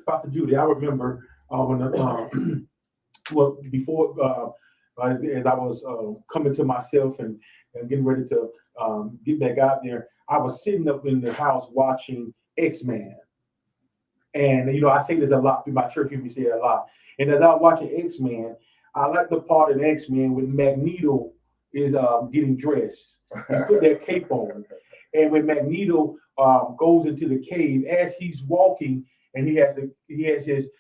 Pastor Judy, I remember when well, before as I was coming to myself and getting ready to get back out there, I was sitting up in the house watching X-Men. And, you know, I say this a lot, my church hear me say it a lot. And as I was watching X-Men, I like the part in X-Men when Magneto is getting dressed. He put that cape on. And when Magneto goes into the cave, as he's walking, and he has his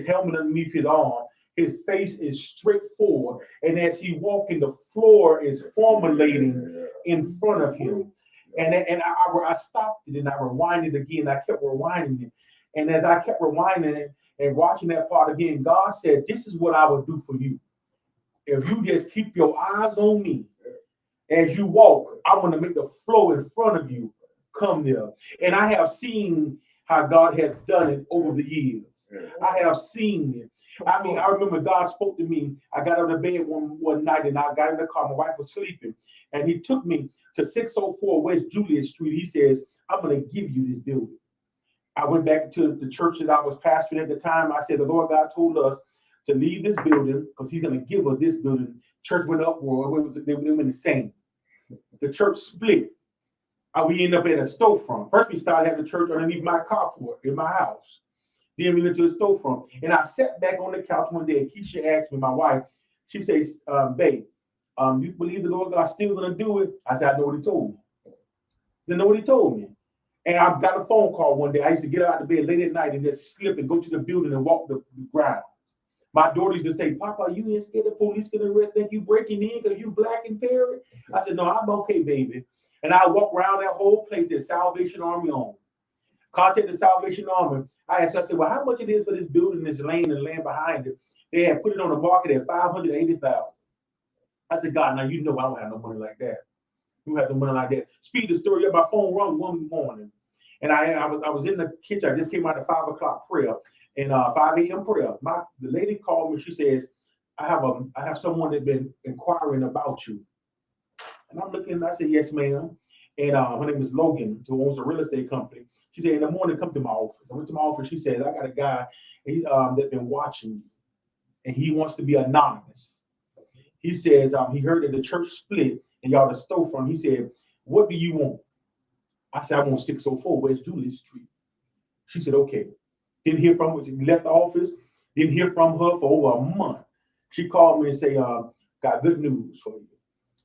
helmet underneath his arm, his face is straight forward. And as he walking, the floor is formulating in front of him. And I stopped it and I rewinded again. I kept rewinding it. And as I kept rewinding it and watching that part again, God said, this is what I will do for you. If you just keep your eyes on me as you walk, I want to make the flow in front of you come there. And I have seen how God has done it over the years. I have seen it. I mean, I remember God spoke to me. I got out of bed one night and I got in the car. My wife was sleeping. And he took me to 604 West Juliet Street. He says, I'm going to give you this building. I went back to the church that I was pastoring at the time. I said, the Lord God told us to leave this building because he's going to give us this building. Church went upward. They were the same. The church split. We ended up at a storefront. First, we started having church underneath my carport in my house. Then we went to the storefront. And I sat back on the couch one day and Keisha asked me, my wife, she says, babe, you believe the Lord God's still going to do it? I said, I know what he told me. You know what he told me? And I got a phone call one day. I used to get out of bed late at night and just slip and go to the building and walk the grounds. My daughter used to say, Papa, you ain't scared the police going to think you breaking in because you black and Perry? I said, no, I'm okay, baby. And I walk around that whole place that Salvation Army owned. Contact the Salvation Army. I said, well, how much it is for this building, this lane and land behind it? They had put it on the market at $580,000. I said, God, now you know I don't have no money like that. You have no money like that. Speed the story up. My phone rung one morning. And I was in the kitchen. I just came out of 5 o'clock prayer and 5 a.m. prayer. The lady called me. She says, I have someone that's been inquiring about you. And I'm looking, I said, yes, ma'am. And her name is Logan, who owns a real estate company. She said, in the morning, come to my office. I went to my office. She says, I got a guy that's been watching you, and he wants to be anonymous. He says, he heard that the church split and y'all the storefront. He said, what do you want? I said, I want 604 West Juliet Street. She said, okay. Didn't hear from her. She left the office. Didn't hear from her for over a month. She called me and said, got good news for you.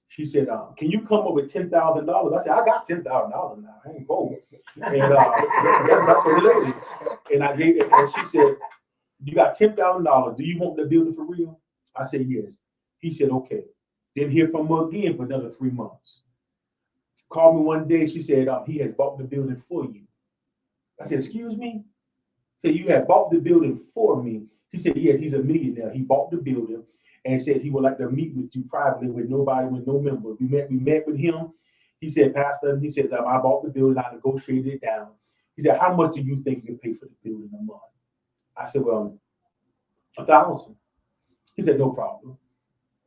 She said, can you come up with $10,000? I said, I got $10,000 now. I ain't broke. And that's what the lady. And I gave it, and she said, you got $10,000. Do you want the building for real? I said, yes. He said, okay. Didn't hear from her again for another 3 months. Called me one day. She said, he has bought the building for you. I said, excuse me? Said, you have bought the building for me. He said, yes, he's a millionaire. He bought the building and said he would like to meet with you privately with nobody, with no members. We met with him. He said, Pastor, he says, I bought the building. I negotiated it down. He said, how much do you think you can pay for the building a month? I said, well, $1,000. He said, no problem.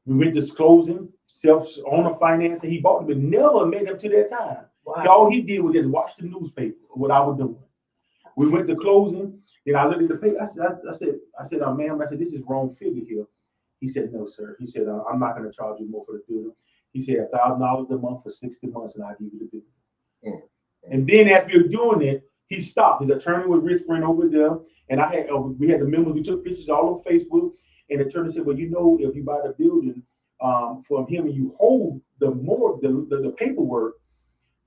We went to closing, self-owner financing. He bought it, but never met him to that time. Wow. All he did was just watch the newspaper, what I was doing. We went to closing, and I looked at the paper. I said, ma'am, I said, this is wrong figure here. He said, no, sir. He said, I'm not going to charge you more for the building. He said, $1,000 a month for 60 months, and I'll give you the building. Mm-hmm. And then as we were doing it, he stopped. His attorney was whispering over there, and we had the members. We took pictures all over Facebook, and the attorney said, well, you know, if you buy the building from him and you hold the paperwork,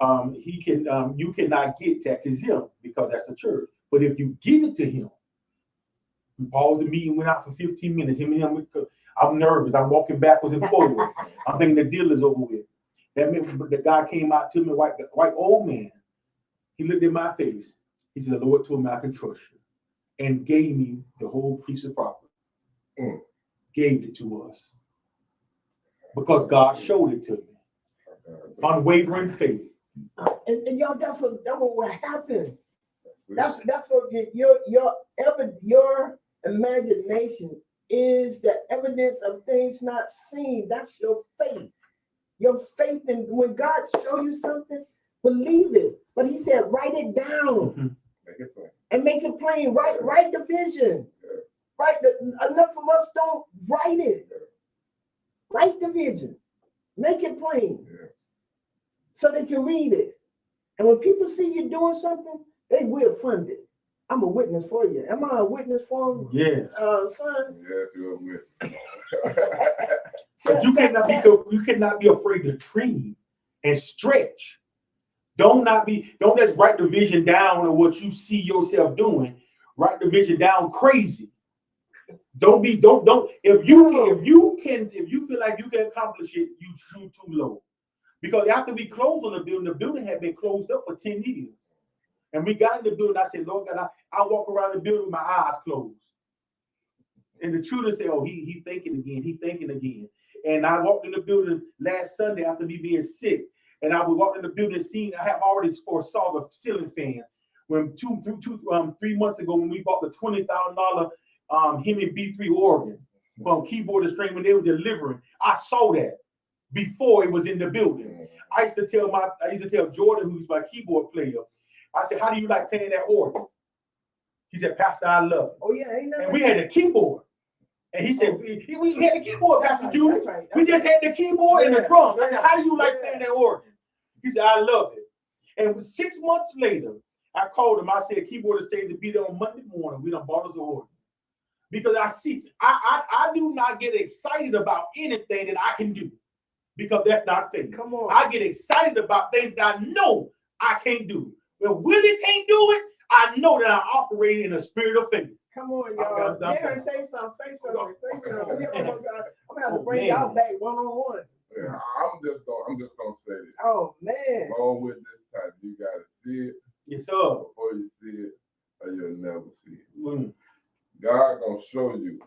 you cannot get tax exempt because that's a church. But if you give it to him, we paused the meeting, went out for 15 minutes. I'm nervous. I'm walking backwards and forward. I'm thinking the deal is over with. That meant the guy came out to me, white old man. He looked in my face. He said, the Lord told me I can trust you. and gave me the whole piece of property. Gave it to us. Because God showed it to me. Unwavering faith. And y'all, that's what happened. That's what your imagination is the evidence of things not seen. That's your faith. Your faith in when God show you something, believe it. But he said, write it down. Make it plain. And make it plain. Write the vision. Enough of us don't write it. Write the vision. Make it plain. Yes. So they can read it. And when people see you doing something, they will fund it. I'm a witness for you. Am I a witness for him? Yes. Son? Yes, you're a witness. But you cannot be afraid to dream and stretch. Don't just write the vision down of what you see yourself doing. Write the vision down crazy. Don't if you feel like you can accomplish it, you shoot too low. Because after we closed on the building had been closed up for 10 years. And we got in the building, I said, Lord God, I walk around the building with my eyes closed. And the children said, oh, he thinking again. And I walked in the building last Sunday after me being sick. And I would walk in the building and I have already foresaw the ceiling fan. When 3 months ago, when we bought the $20,000 Hemi B3 organ from Keyboard to String when they were delivering, I saw that before it was in the building. I used to tell Jordan, who's my keyboard player, I said, how do you like playing that organ? He said, Pastor, I love it. Oh, yeah. And we had the keyboard. And he said, we had the keyboard, Pastor Judy. That's right. We just had the keyboard and the drums. I said, how do you like playing that organ? He said, I love it. And 6 months later, I called him. I said, keyboard stays to be there on Monday morning. We done bought us an organ. Because I do not get excited about anything that I can do. Because that's not faith. Come on. I get excited about things that I know I can't do. But Willie can't do it, I know that I operate in a spirit of faith. Come on, y'all. Yeah, say something. I'm gonna have to bring y'all back one-on-one. Yeah, I'm just gonna say this. Oh man. Along with this type, you gotta see it. Yes, sir. Before you see it, or you'll never see it. God gonna show you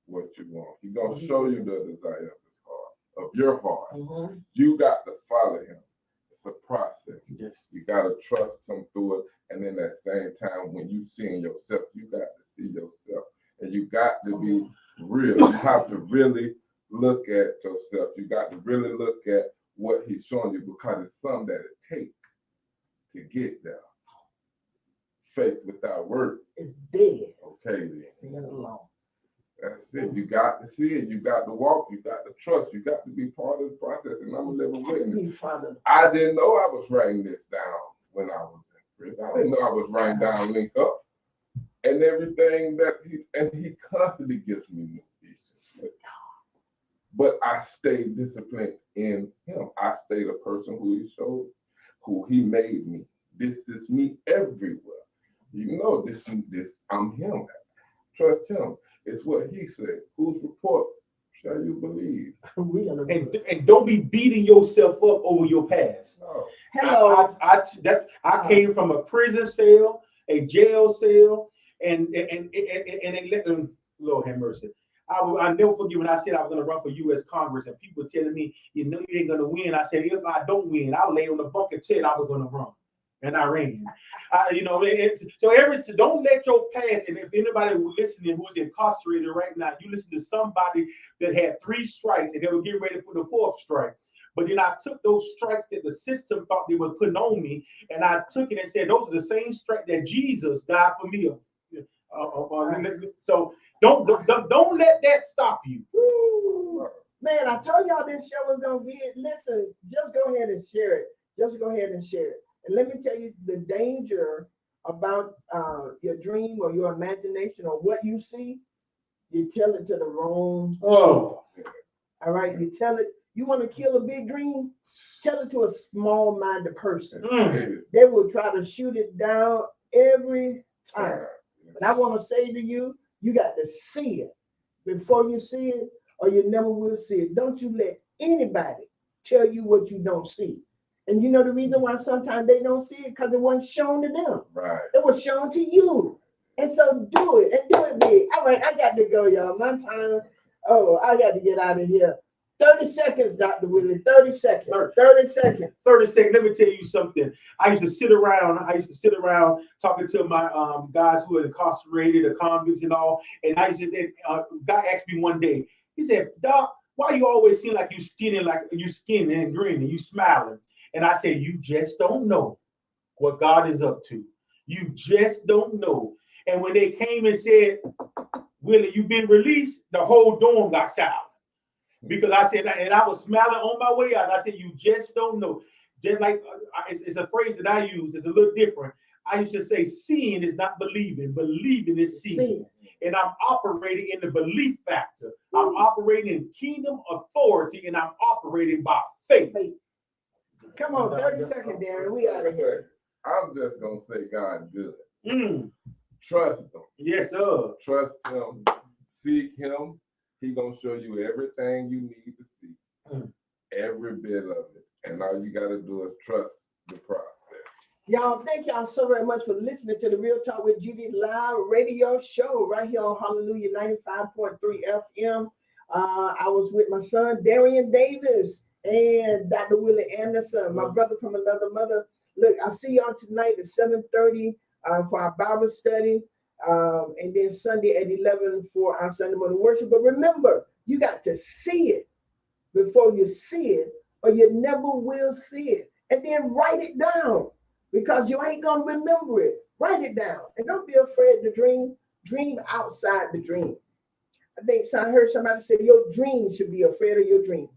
what you want. He gonna show you the desire of your heart. You got to follow him. It's a process. Yes. You got to trust him through it. And then at the same time, when you seeing yourself, you got to see yourself. And you got to be real. You have to really look at yourself. You got to really look at what he's showing you, because it's something that it takes to get there. Faith without work is dead. Okay, then. Leave it alone. That's it. You got to see it. You got to walk. You got to trust. You got to be part of the process. And I'm a living witness. I didn't know I was writing this down when I was in prison. I didn't know I was writing down Link Up and everything he constantly gives me new pieces. But I stayed disciplined in him. I stayed a person who he showed, who he made me. This is me everywhere. You know, this I'm him. Trust him. It's what he said. Whose report shall you believe? And don't be beating yourself up over your past. No. Hello. I came from a prison cell, a jail cell, and they let them. Lord have mercy. I never forget when I said I was going to run for U.S. Congress, and people telling me, you know, you ain't going to win. I said, if I don't win, I'll lay on the bunk and tell I was going to run. And I ran. Don't let your past, and if anybody listening who's incarcerated right now, you listen to somebody that had 3 strikes and they were getting ready to put a 4th strike. But then I took those strikes that the system thought they were putting on me, and I took it and said, those are the same strikes that Jesus died for me. So don't let that stop you. Ooh, man, I told y'all this show was gonna be. Listen, just go ahead and share it. Just go ahead and share it. And let me tell you the danger about your dream or your imagination or what you see. You tell it to the wrong. Oh, all right. You tell it. You want to kill a big dream? Tell it to a small-minded person. They will try to shoot it down every time. But I want to say to you, you got to see it before you see it, or you never will see it. Don't you let anybody tell you what you don't see. And you know the reason why sometimes they don't see it? Because it wasn't shown to them. Right. It was shown to you. And so do it and do it big. All right, I got to go, y'all. My time. Oh, I got to get out of here. 30 seconds, Dr. Willie. 30 seconds. 30 seconds. 30 seconds. Let me tell you something. I used to sit around talking to my guys who are incarcerated, the convicts and all. And I used to, God asked me one day, he said, Doc, why you always seem like you skinny and green and you smiling? And I said, you just don't know what God is up to. You just don't know. And when they came and said, Willie, you've been released, the whole dorm got silent. Because I said, and I was smiling on my way out. I said, you just don't know. Just like, it's a phrase that I use, it's a little different. I used to say, seeing is not believing. Believing is seeing. And I'm operating in the belief factor. I'm operating in kingdom authority, and I'm operating by faith. Come on, 30 seconds, Darren. We out of here. I'm just going to say God good. Trust him. Yes, sir. Trust him. Seek him. He's going to show you everything you need to see. Every bit of it. And all you got to do is trust the process. Y'all, thank y'all so very much for listening to the Real Talk with Judy live radio show right here on Hallelujah 95.3 FM. I was with my son, Darian Davis, and Dr. Willie Anderson, my brother from another mother. Look, I'll see y'all tonight at 7:30 for our Bible study. And then Sunday at 11 for our Sunday morning worship. But remember, you got to see it before you see it, or you never will see it. And then write it down, because you ain't going to remember it. Write it down. And don't be afraid to dream. Dream outside the dream. I think I heard somebody say your dream should be afraid of your dream.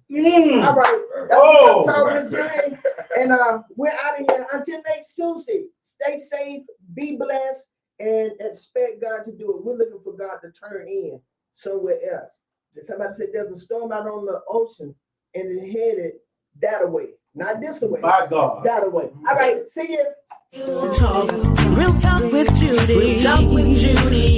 All right. That's what I'm talking to. And we're out of here. Until next Tuesday, stay safe, be blessed, and expect God to do it. We're looking for God to turn in somewhere else. Somebody said there's a storm out on the ocean, and it headed that way. Not this way. My God. That way. All right. See you. Real talk with Judy. Real talk with Judy.